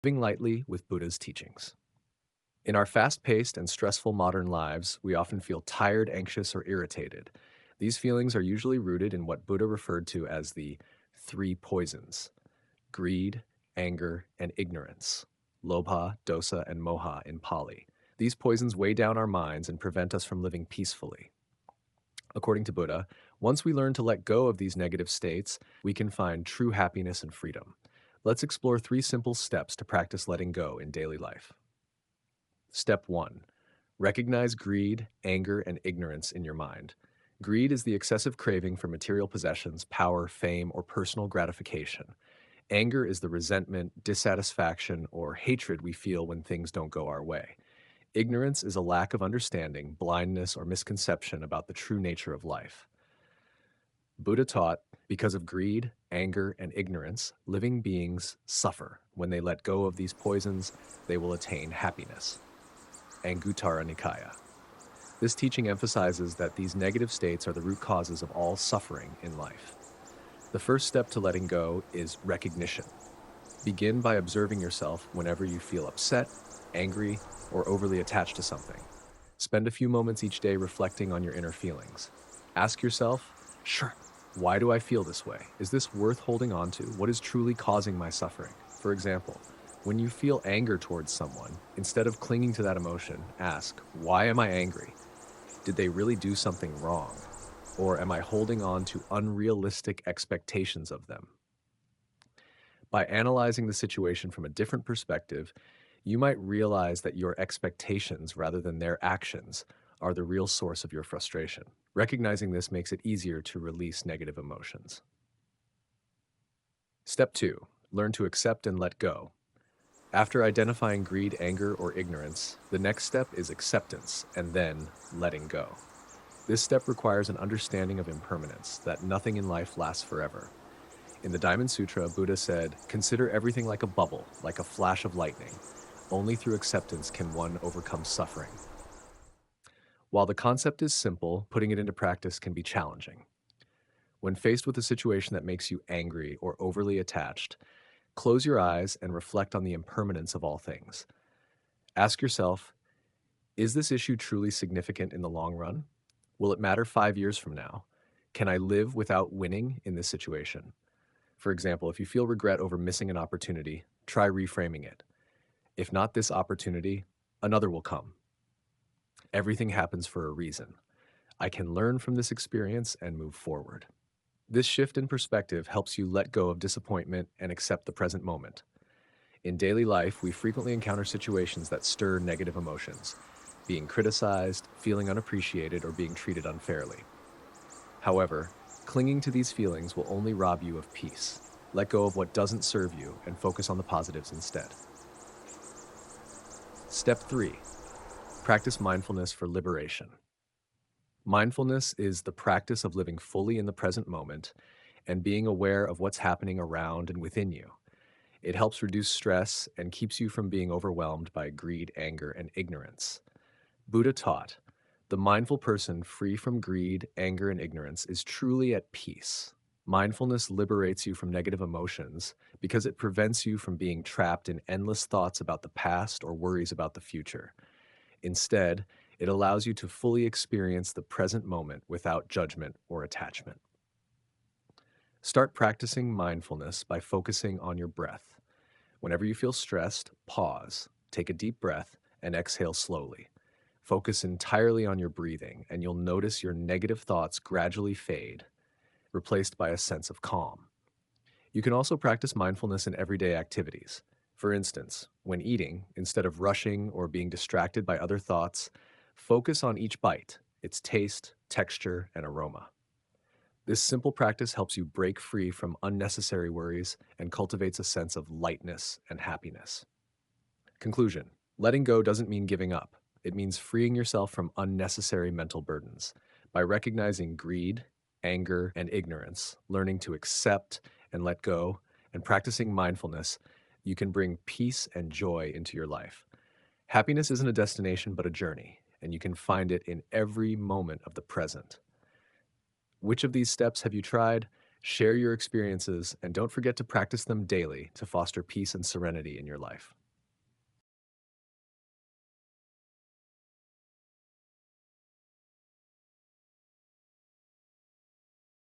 Living lightly with Buddha's teachings. In our fast paced and stressful modern lives, we often feel tired, anxious, or irritated. These feelings are usually rooted in what Buddha referred to as the three poisons: greed, anger, and ignorance. Lobha, dosa, and moha in Pali. These poisons weigh down our minds and prevent us from living peacefully. According to Buddha, once we learn to let go of these negative states, we can find true happiness and freedom. Let's explore 3 simple steps to practice letting go in daily life. Step 1. Recognize greed, anger, and ignorance in your mind. Greed is the excessive craving for material possessions, power, fame, or personal gratification. Anger is the resentment, dissatisfaction, or hatred we feel when things don't go our way. Ignorance is a lack of understanding, blindness, or misconception about the true nature of life. Buddha taught, because of greed, anger, and ignorance, living beings suffer. When they let go of these poisons, they will attain happiness. Anguttara Nikaya. This teaching emphasizes that these negative states are the root causes of all suffering in life. The first step to letting go is recognition. Begin by observing yourself whenever you feel upset, angry, or overly attached to something. Spend a few moments each day reflecting on your inner feelings. Ask yourself, sure, why do I feel this way? Is this worth holding on to? What is truly causing my suffering? For example, when you feel anger towards someone, instead of clinging to that emotion, ask, why am I angry? Did they really do something wrong? Or am I holding on to unrealistic expectations of them? By analyzing the situation from a different perspective, you might realize that your expectations, rather than their actions, are the real source of your frustration. Recognizing this makes it easier to release negative emotions. Step 2. Learn to accept and let go. After identifying greed, anger, or ignorance, the next step is acceptance and then letting go. This step requires an understanding of impermanence, that nothing in life lasts forever. In the Diamond Sutra, Buddha said, "Consider everything like a bubble, like a flash of lightning. Only through acceptance can one overcome suffering." While the concept is simple, putting it into practice can be challenging. When faced with a situation that makes you angry or overly attached, close your eyes and reflect on the impermanence of all things. Ask yourself, is this issue truly significant in the long run? Will it matter 5 years from now? Can I live without winning in this situation? For example, if you feel regret over missing an opportunity, try reframing it. If not this opportunity, another will come. Everything happens for a reason. I can learn from this experience and move forward. This shift in perspective helps you let go of disappointment and accept the present moment. In daily life, we frequently encounter situations that stir negative emotions: being criticized, feeling unappreciated, or being treated unfairly. However, clinging to these feelings will only rob you of peace. Let go of what doesn't serve you and focus on the positives instead. Step 3. Practice mindfulness for liberation. Mindfulness is the practice of living fully in the present moment and being aware of what's happening around and within you. It helps reduce stress and keeps you from being overwhelmed by greed, anger, and ignorance. Buddha taught, the mindful person free from greed, anger, and ignorance is truly at peace. Mindfulness liberates you from negative emotions because it prevents you from being trapped in endless thoughts about the past or worries about the future. Instead, it allows you to fully experience the present moment without judgment or attachment. Start practicing mindfulness by focusing on your breath. Whenever you feel stressed, pause, take a deep breath, and exhale slowly. Focus entirely on your breathing, and you'll notice your negative thoughts gradually fade, replaced by a sense of calm. You can also practice mindfulness in everyday activities. For instance, when eating, instead of rushing or being distracted by other thoughts, focus on each bite, its taste, texture, and aroma. This simple practice helps you break free from unnecessary worries and cultivates a sense of lightness and happiness. Conclusion: letting go doesn't mean giving up. It means freeing yourself from unnecessary mental burdens. By recognizing greed, anger, and ignorance, learning to accept and let go, and practicing mindfulness, you can bring peace and joy into your life. Happiness isn't a destination but a journey, and you can find it in every moment of the present. Which of these steps have you tried? Share your experiences and don't forget to practice them daily to foster peace and serenity in your life.